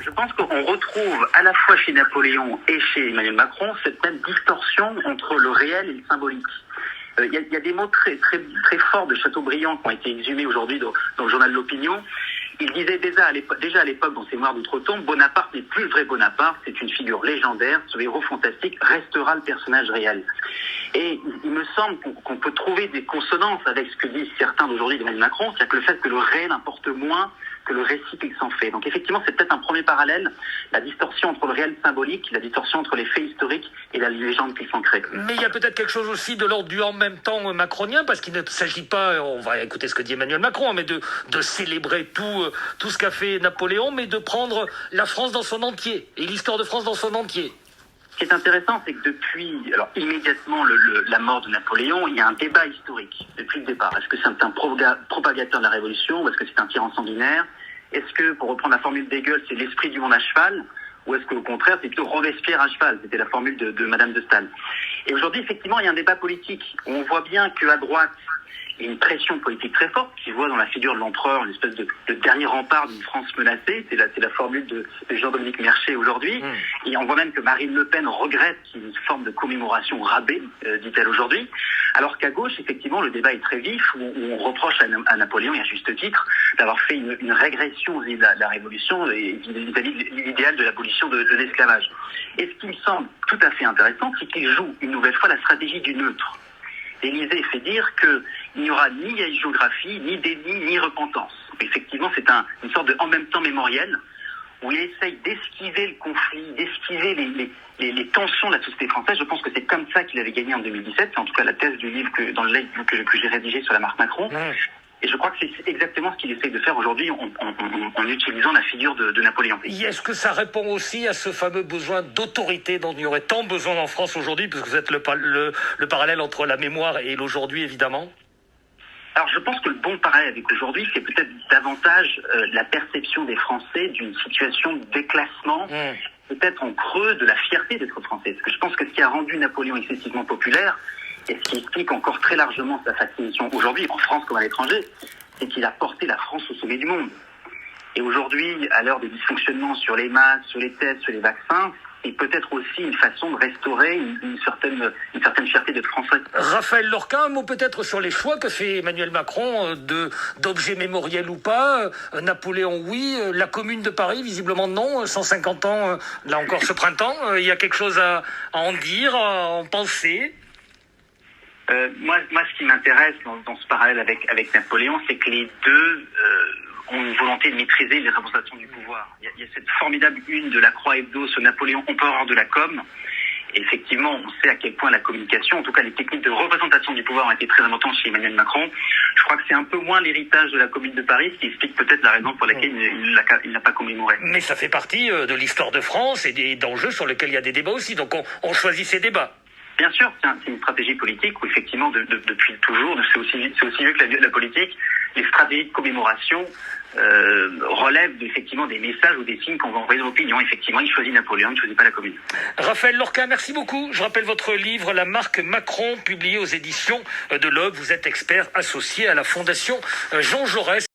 je pense qu'on retrouve à la fois chez Napoléon et chez Emmanuel Macron cette même distorsion entre le réel et le symbolique. Il y a des mots très forts de Chateaubriand qui ont été exhumés aujourd'hui dans le journal de l'Opinion. Il disait déjà à l'époque dans ses Mémoires d'outre-tombe, Bonaparte n'est plus le vrai Bonaparte, c'est une figure légendaire, ce héros fantastique restera le personnage réel. Et il me semble qu'on peut trouver des consonances avec ce que disent certains d'aujourd'hui d'Emmanuel Macron, c'est-à-dire que le fait que le réel importe moins que le récit qu'il s'en fait. Donc effectivement, c'est peut-être un premier parallèle, la distorsion entre le réel symbolique, la distorsion entre les faits historiques et la légende qu'il s'en crée. Mais il y a peut-être quelque chose aussi de l'ordre du en même temps macronien, parce qu'il ne s'agit pas, on va écouter ce que dit Emmanuel Macron, mais de célébrer tout ce qu'a fait Napoléon, mais de prendre la France dans son entier, et l'histoire de France dans son entier. Ce qui est intéressant, c'est que depuis, immédiatement la mort de Napoléon, il y a un débat historique depuis le départ. Est-ce que c'est un propagateur de la Révolution, ou est-ce que c'est un tyran sanguinaire? Est-ce que, pour reprendre la formule d'Hegel, c'est l'esprit du monde à cheval, ou est-ce qu'au contraire, c'est plutôt Robespierre à cheval? C'était la formule de Madame de Staël. Et aujourd'hui, effectivement, il y a un débat politique où on voit bien qu'à droite, il y a une pression politique très forte qui voit dans la figure de l'empereur une espèce de dernier rempart d'une France menacée. C'est la formule de Jean-Dominique Merchet aujourd'hui. Et on voit même que Marine Le Pen regrette qu'il y ait une forme de commémoration rabais, dit-elle aujourd'hui. Alors qu'à gauche, effectivement, le débat est très vif, où on reproche à Napoléon, et à juste titre, d'avoir fait une régression vis-à-vis de la Révolution et vis-à-vis de l'idéal de l'abolition de l'esclavage. Et ce qui me semble tout à fait intéressant, c'est qu'il joue une nouvelle fois la stratégie du neutre. L'Élysée fait dire qu'il n'y aura ni hagiographie, ni déni, ni repentance. Effectivement, c'est une sorte de en même temps mémoriel où il essaye d'esquiver le conflit, d'esquiver les tensions de la société française. Je pense que c'est comme ça qu'il avait gagné en 2017. C'est en tout cas la thèse du livre dans le livre que j'ai rédigé sur la marque Macron. Et je crois que c'est exactement ce qu'il essaye de faire aujourd'hui en utilisant la figure de Napoléon. Et est-ce que ça répond aussi à ce fameux besoin d'autorité dont il y aurait tant besoin en France aujourd'hui, puisque vous êtes le parallèle entre la mémoire et l'aujourd'hui, évidemment? Alors je pense que le bon parallèle avec aujourd'hui, c'est peut-être davantage la perception des Français d'une situation de déclassement, peut-être en creux de la fierté d'être français. Parce que je pense que ce qui a rendu Napoléon excessivement populaire, et ce qui explique encore très largement sa fascination aujourd'hui, en France comme à l'étranger, c'est qu'il a porté la France au sommet du monde. Et aujourd'hui, à l'heure des dysfonctionnements sur les masques, sur les tests, sur les vaccins, c'est peut-être aussi une façon de restaurer une certaine fierté d'être français. Raphaël Lorquin, un mot peut-être sur les choix que fait Emmanuel Macron d'objets mémoriels ou pas. Napoléon, oui. La Commune de Paris, visiblement non. 150 ans, là encore ce printemps. Il y a quelque chose à en dire, à en penser. Moi, ce qui m'intéresse dans ce parallèle avec Napoléon, c'est que les deux ont une volonté de maîtriser les représentations du pouvoir. Il y a cette formidable une de la Croix Hebdo sur Napoléon, empereur de la com. Et effectivement, on sait à quel point la communication, en tout cas les techniques de représentation du pouvoir ont été très importantes chez Emmanuel Macron. Je crois que c'est un peu moins l'héritage de la Commune de Paris, ce qui explique peut-être la raison pour laquelle il n'a pas commémoré. Mais ça fait partie de l'histoire de France et d'enjeux sur lesquels il y a des débats aussi. Donc on choisit ces débats. Bien sûr, c'est une stratégie politique où effectivement, depuis toujours, c'est aussi vieux que la politique, les stratégies de commémoration relèvent effectivement des messages ou des signes qu'on va envoyer dans l'opinion. Effectivement, il choisit Napoléon, il ne choisit pas la Commune. Raphaël Lorquin, merci beaucoup. Je rappelle votre livre, La marque Macron, publié aux éditions de l'Aube. Vous êtes expert associé à la Fondation Jean Jaurès.